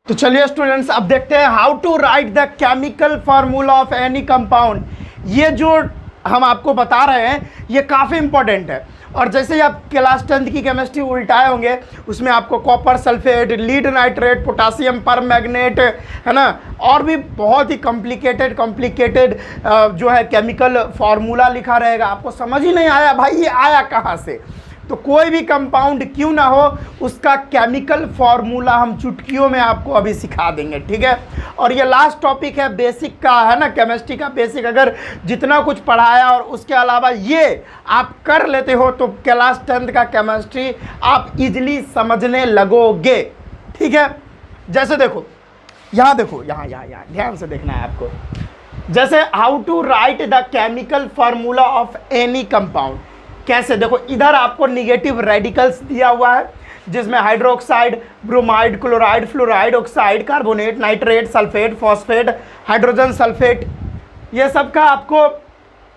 तो चलिए स्टूडेंट्स, अब देखते हैं how to write the chemical formula of any compound. ये जो हम आपको बता रहे हैं ये काफ़ी इंपॉर्टेंट है। और जैसे ही आप क्लास 10th की केमिस्ट्री उल्टाए होंगे, उसमें आपको copper sulphate, lead nitrate, potassium permanganate, है ना, और भी बहुत ही कॉम्प्लिकेटेड जो है केमिकल फार्मूला लिखा रहेगा। आपको समझ ही नहीं आया भाई ये आया कहाँ से। तो कोई भी कंपाउंड क्यों ना हो, उसका केमिकल फार्मूला हम चुटकियों में आपको अभी सिखा देंगे, ठीक है। और ये लास्ट टॉपिक है बेसिक का, है ना, केमिस्ट्री का बेसिक। अगर जितना कुछ पढ़ाया और उसके अलावा ये आप कर लेते हो तो क्लास 10th का केमिस्ट्री आप इजीली समझने लगोगे, ठीक है। जैसे देखो यहाँ देखो, यहाँ ध्यान से देखना है आपको। जैसे how to write the chemical formula of any compound. कैसे, देखो इधर आपको निगेटिव रेडिकल्स दिया हुआ है जिसमें hydroxide, bromide, chloride, fluoride, oxide, carbonate, nitrate, sulphate, phosphate, hydrogen sulphate, ये सब का आपको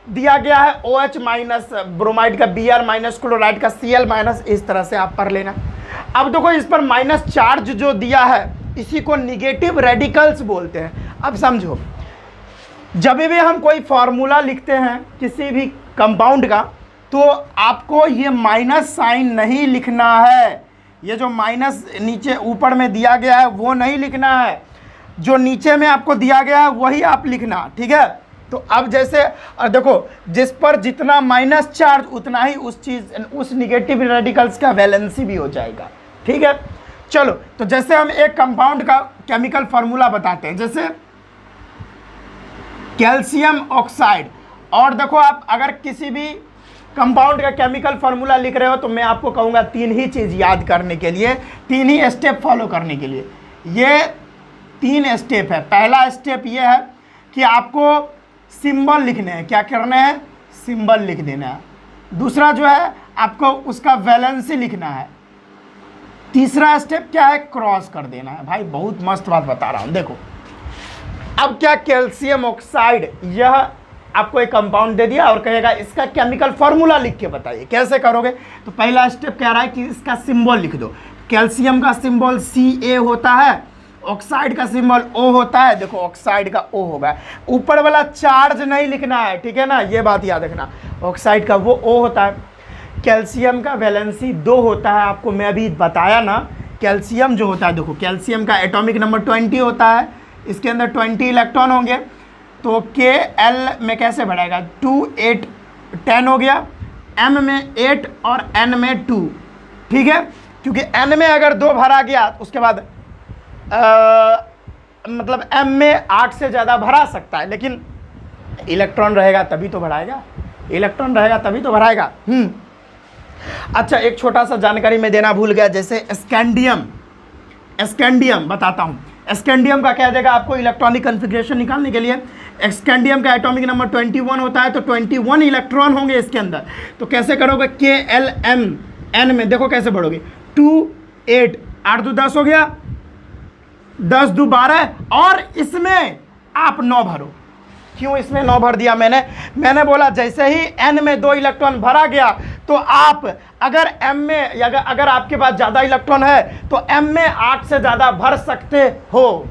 दिया गया है। OH माइनस, ब्रोमाइड का Br माइनस, क्लोराइड का Cl माइनस, इस तरह से आप पढ़ लेना। अब देखो इस पर माइनस चार्ज जो दिया है इसी को निगेटिव रेडिकल्स बोलते हैं। अब समझो, जब भी हम कोई फार्मूला लिखते हैं किसी भी कंपाउंड का, तो आपको ये माइनस साइन नहीं लिखना है। ये जो माइनस नीचे ऊपर में दिया गया है वो नहीं लिखना है, जो नीचे में आपको दिया गया है वही आप लिखना, ठीक है। तो अब जैसे देखो, जिस पर जितना माइनस चार्ज उतना ही उस निगेटिव रेडिकल्स का वैलेंसी भी हो जाएगा, ठीक है। चलो, तो जैसे हम एक कंपाउंड का केमिकल फार्मूला बताते हैं, जैसे कैल्शियम ऑक्साइड। और देखो आप अगर किसी भी कंपाउंड का केमिकल फार्मूला लिख रहे हो तो मैं आपको कहूँगा 3 ही चीज़ याद करने के लिए, 3 ही स्टेप फॉलो करने के लिए। ये 3 स्टेप है। पहला स्टेप ये है कि आपको सिंबल लिखने हैं। क्या करना है? सिंबल लिख देना है। दूसरा जो है आपको उसका वैलेंसी लिखना है। तीसरा स्टेप क्या है? क्रॉस कर देना है। भाई बहुत मस्त बात बता रहा हूँ, देखो। अब क्या, कैल्शियम ऑक्साइड, यह आपको एक कंपाउंड दे दिया और कहेगा इसका केमिकल फार्मूला लिख के बताइए। कैसे करोगे? तो पहला स्टेप कह रहा है कि इसका सिंबल लिख दो। कैल्शियम का सिंबल Ca होता है, ऑक्साइड का सिंबल O होता है। देखो ऑक्साइड का O होगा, ऊपर वाला चार्ज नहीं लिखना है, ठीक है ना, ये बात याद रखना। ऑक्साइड का वो O होता है। कैल्शियम का वैलेंसी 2 होता है, आपको मैं अभी बताया ना। कैल्शियम जो होता है, देखो कैल्शियम का एटॉमिक नंबर 20 होता है, इसके अंदर 20 इलेक्ट्रॉन होंगे। तो Kl में कैसे बढ़ाएगा? 2 8 10 हो गया, M में 8 और N में 2, ठीक है। क्योंकि N में अगर 2 भरा गया उसके बाद मतलब M में 8 से ज़्यादा भरा सकता है, लेकिन इलेक्ट्रॉन रहेगा तभी तो बढ़ाएगा, इलेक्ट्रॉन रहेगा तभी तो बढ़ाएगा। अच्छा, एक छोटा सा जानकारी मैं देना भूल गया। जैसे स्कैंडियम बताता हूँ। स्कैंडियम का क्या देगा आपको इलेक्ट्रॉनिक कन्फिग्रेशन निकालने के लिए। स्कैंडियम का एटॉमिक नंबर 21 होता है, तो 21 इलेक्ट्रॉन होंगे इसके अंदर। तो कैसे करोगे? Klm N में देखो कैसे बढ़ोगे। 2 8 8 2 10 हो गया, 10 2 12, और इसमें आप 9 भरो। क्यों इसमें 9 भर दिया मैंने बोला जैसे ही N में 2 इलेक्ट्रॉन भरा गया तो आप अगर M में, अगर आपके पास ज़्यादा इलेक्ट्रॉन है तो M में 8 से ज़्यादा भर सकते हो।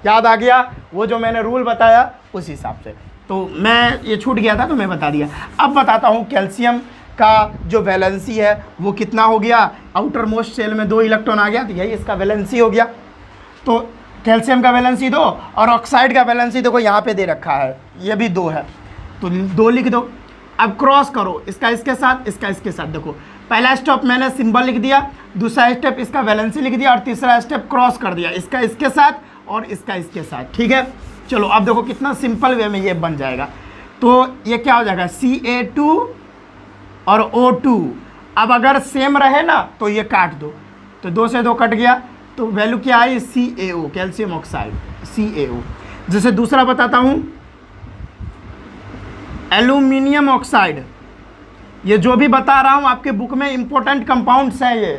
याद आ गया वो जो मैंने रूल बताया उस हिसाब से। तो मैं ये छूट गया था तो मैं बता दिया। अब बताता हूँ कैल्शियम का जो वैलेंसी है वो कितना हो गया। आउटर मोस्ट शेल में 2 इलेक्ट्रॉन आ गया, तो यही इसका वैलेंसी हो गया। तो कैल्शियम का वैलेंसी 2 और ऑक्साइड का वैलेंसी देखो यहाँ पे दे रखा है, ये भी 2 है, तो 2 लिख दो। अब क्रॉस करो, इसका इसके साथ, इसका इसके साथ। देखो पहला स्टेप मैंने सिंबल लिख दिया, दूसरा स्टेप इसका वैलेंसी लिख दिया, और तीसरा स्टेप क्रॉस कर दिया, इसका इसके साथ और इसका इसके साथ, ठीक है। चलो अब देखो कितना सिंपल वे में ये बन जाएगा। तो ये क्या हो जाएगा? Ca2 और O2। अब अगर सेम रहे ना तो ये काट दो, तो 2 से 2 कट गया, तो वैल्यू क्या आई? CaO, calcium oxide, CaO। जैसे दूसरा बताता हूँ, एल्यूमिनियम ऑक्साइड। ये जो भी बता रहा हूँ आपके बुक में इंपॉर्टेंट कंपाउंड्स हैं ये,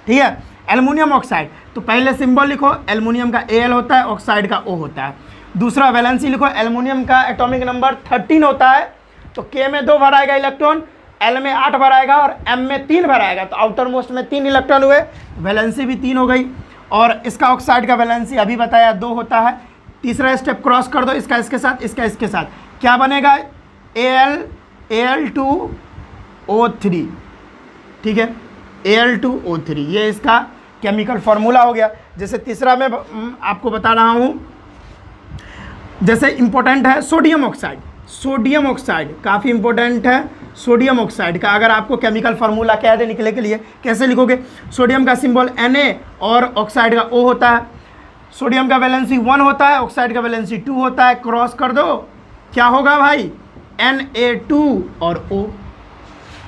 ठीक है। एल्यूमिनियम ऑक्साइड, तो पहले सिंबल लिखो, एल्यूमिनियम का Al होता है, ऑक्साइड का O होता है। दूसरा वैलेंसी लिखो, एल्यूमिनियम का एटॉमिक नंबर 13 होता है, तो K में 2 भराएगा इलेक्ट्रॉन, L में 8 भराएगा और M में 3 भराएगा, तो आउटर मोस्ट में 3 इलेक्ट्रॉन हुए, वैलेंसी भी 3 हो गई। और इसका ऑक्साइड का वैलेंसी अभी बताया 2 होता है। तीसरा स्टेप क्रॉस कर दो, इसका इसके साथ, इसका इसके साथ, क्या बनेगा? Al2O3, ठीक है, Al2O3, ये इसका केमिकल फार्मूला हो गया। जैसे तीसरा मैं आपको बता रहा हूँ, जैसे इंपॉर्टेंट है सोडियम ऑक्साइड। सोडियम ऑक्साइड काफ़ी इंपॉर्टेंट है। सोडियम ऑक्साइड का अगर आपको केमिकल फार्मूला क्या है निकले के लिए कैसे लिखोगे? सोडियम का सिंबल Na और ऑक्साइड का O होता है। सोडियम का वैलेंसी 1 होता है, ऑक्साइड का वैलेंसी 2 होता है। क्रॉस कर दो, क्या होगा भाई? Na2 और O।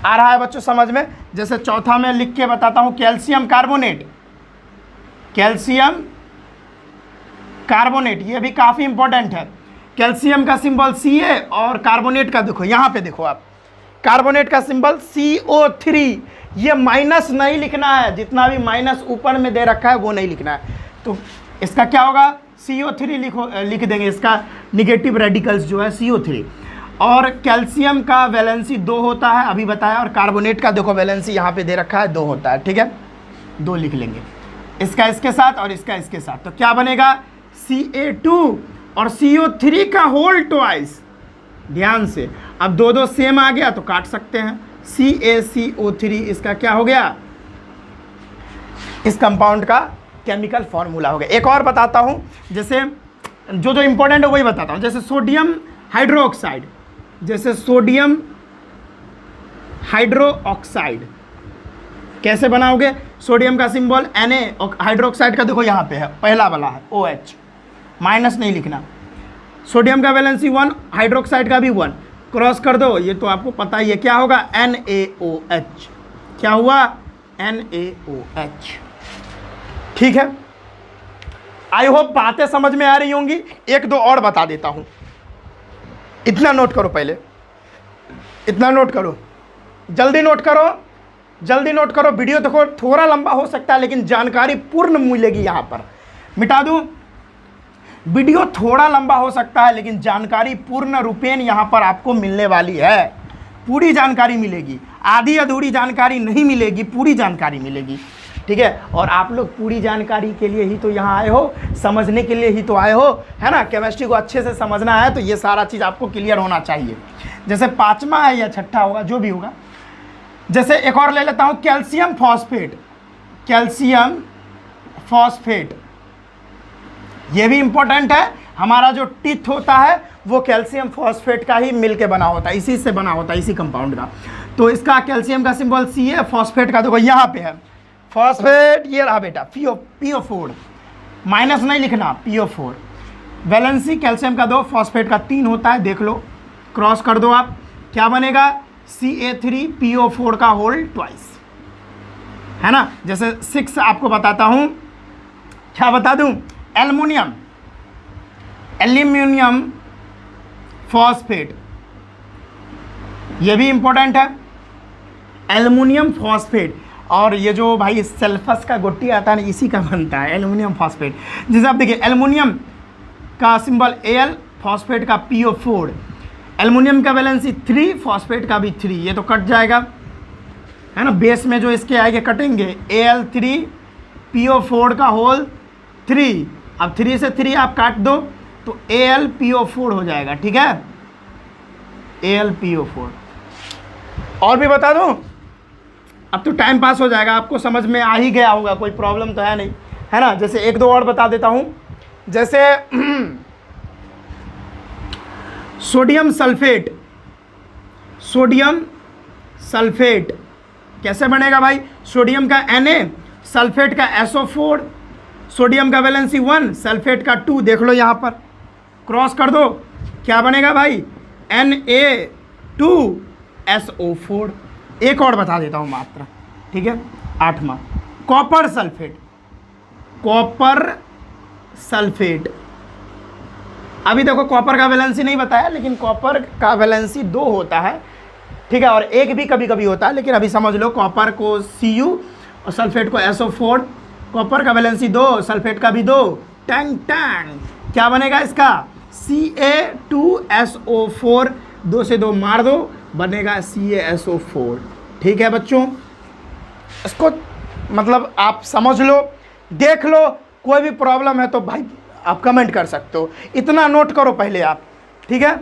आ रहा है बच्चों समझ में? जैसे चौथा में लिख के बताता हूँ, कैल्शियम कार्बोनेट। कैल्शियम कार्बोनेट ये भी काफ़ी इंपॉर्टेंट है। कैल्शियम का सिंबल Ca और कार्बोनेट का देखो, यहाँ पे देखो आप, कार्बोनेट का सिंबल CO3। ये माइनस नहीं लिखना है, जितना भी माइनस ऊपर में दे रखा है वो नहीं लिखना है। तो इसका क्या होगा? CO3 लिख देंगे, इसका निगेटिव रेडिकल्स जो है CO3। और कैल्शियम का वैलेंसी 2 होता है, अभी बताया। और कार्बोनेट का देखो वैलेंसी यहाँ पे दे रखा है 2 होता है, ठीक है, 2 लिख लेंगे, इसका इसके साथ और इसका इसके साथ। तो क्या बनेगा? Ca2 और CO3 का होल ट्वाइस। ध्यान से, अब 2 सेम आ गया तो काट सकते हैं। CaCO3 इसका क्या हो गया? इस कंपाउंड का केमिकल फॉर्मूला हो गया। एक और बताता हूँ, जैसे जो इंपॉर्टेंट है वही बताता हूँ। जैसे सोडियम हाइड्रोक्साइड, जैसे सोडियम हाइड्रोक्साइड कैसे बनाओगे? सोडियम का सिंबल Na और हाइड्रोक्साइड का देखो यहाँ पे है, पहला वाला है OH, माइनस नहीं लिखना। सोडियम का वैलेंसी 1, हाइड्रोक्साइड का भी 1। क्रॉस कर दो, ये तो आपको पता ही है, क्या होगा? NaOH। क्या हुआ? NaOH, ठीक है। आई होप बातें समझ में आ रही होंगी। 1-2 और बता देता हूँ, इतना नोट करो, पहले इतना नोट करो, जल्दी नोट करो, जल्दी नोट करो। वीडियो देखो, थोड़ा लंबा हो सकता है लेकिन जानकारी पूर्ण मिलेगी। यहाँ पर मिटा दूँ, वीडियो थोड़ा लंबा हो सकता है लेकिन जानकारी पूर्ण रूपेण यहाँ पर आपको मिलने वाली है। पूरी जानकारी मिलेगी, आधी अधूरी जानकारी नहीं मिलेगी, पूरी जानकारी मिलेगी, ठीक है। और आप लोग पूरी जानकारी के लिए ही तो यहाँ आए हो, समझने के लिए ही तो आए हो, है ना। केमिस्ट्री को अच्छे से समझना है तो ये सारा चीज़ आपको क्लियर होना चाहिए। जैसे 5वां है या 6ठा होगा, जो भी होगा। जैसे एक और ले लेता हूँ, कैल्शियम फॉस्फेट। कैल्शियम फॉस्फेट ये भी इंपॉर्टेंट है। हमारा जो टीथ होता है वो कैल्शियम फॉस्फेट का ही मिल के बना होता है, इसी से बना होता है, इसी कंपाउंड का। तो इसका कैल्शियम का सिंबल Ca, फॉस्फेट का देखो यहाँ पे है, फॉस्फेट ये रहा बेटा, PO4, माइनस नहीं लिखना, PO4। वैलेंसी कैल्शियम का 2, फॉस्फेट का 3 होता है, देख लो, क्रॉस कर दो आप, क्या बनेगा? Ca3PO4 का होल ट्वाइस, है ना। जैसे 6 आपको बताता हूँ, क्या बता दूँ? एल्युमिनियम, एल्यूमिनियम फॉस्फेट, ये भी इंपॉर्टेंट है, एल्युमिनियम फॉस्फेट। और ये जो भाई सल्फस का गोटी आता है ना, इसी का बनता है एल्युमिनियम फॉस्फेट। जैसे आप देखिए, एल्युमिनियम का सिंबल Al, फॉस्फेट का PO4। एल्युमिनियम का वैलेंसी 3, फॉस्फेट का भी 3, ये तो कट जाएगा, है ना। बेस में जो इसके आएंगे कटेंगे, Al3PO4 का होल 3। अब 3 से 3 आप काट दो तो AlPO4 हो जाएगा, ठीक है, AlPO4। और भी बता दूं, अब तो टाइम पास हो जाएगा, आपको समझ में आ ही गया होगा, कोई प्रॉब्लम तो है नहीं, है ना। जैसे 1-2 और बता देता हूं, जैसे सोडियम सल्फेट। सोडियम सल्फेट कैसे बनेगा भाई? सोडियम का Na, सल्फेट का SO4, सोडियम का वैलेंसी 1, सल्फेट का 2, देख लो यहाँ पर, क्रॉस कर दो, क्या बनेगा भाई? Na2SO4। एक और बता देता हूँ मात्रा, ठीक है, 8वां, कॉपर सल्फेट। कॉपर सल्फेट, अभी देखो कॉपर का वैलेंसी नहीं बताया, लेकिन कॉपर का वैलेंसी 2 होता है, ठीक है, और 1 भी कभी कभी होता है, लेकिन अभी समझ लो कॉपर को Cu और सल्फेट को SO4। कॉपर का वैलेंसी 2, सल्फेट का भी 2, टैंग टैंग, क्या बनेगा इसका? Ca2SO4, 2 से 2 मार दो, बनेगा CaSO4, ठीक है बच्चों। इसको मतलब आप समझ लो, देख लो, कोई भी प्रॉब्लम है तो भाई आप कमेंट कर सकते हो, इतना नोट करो पहले आप, ठीक है।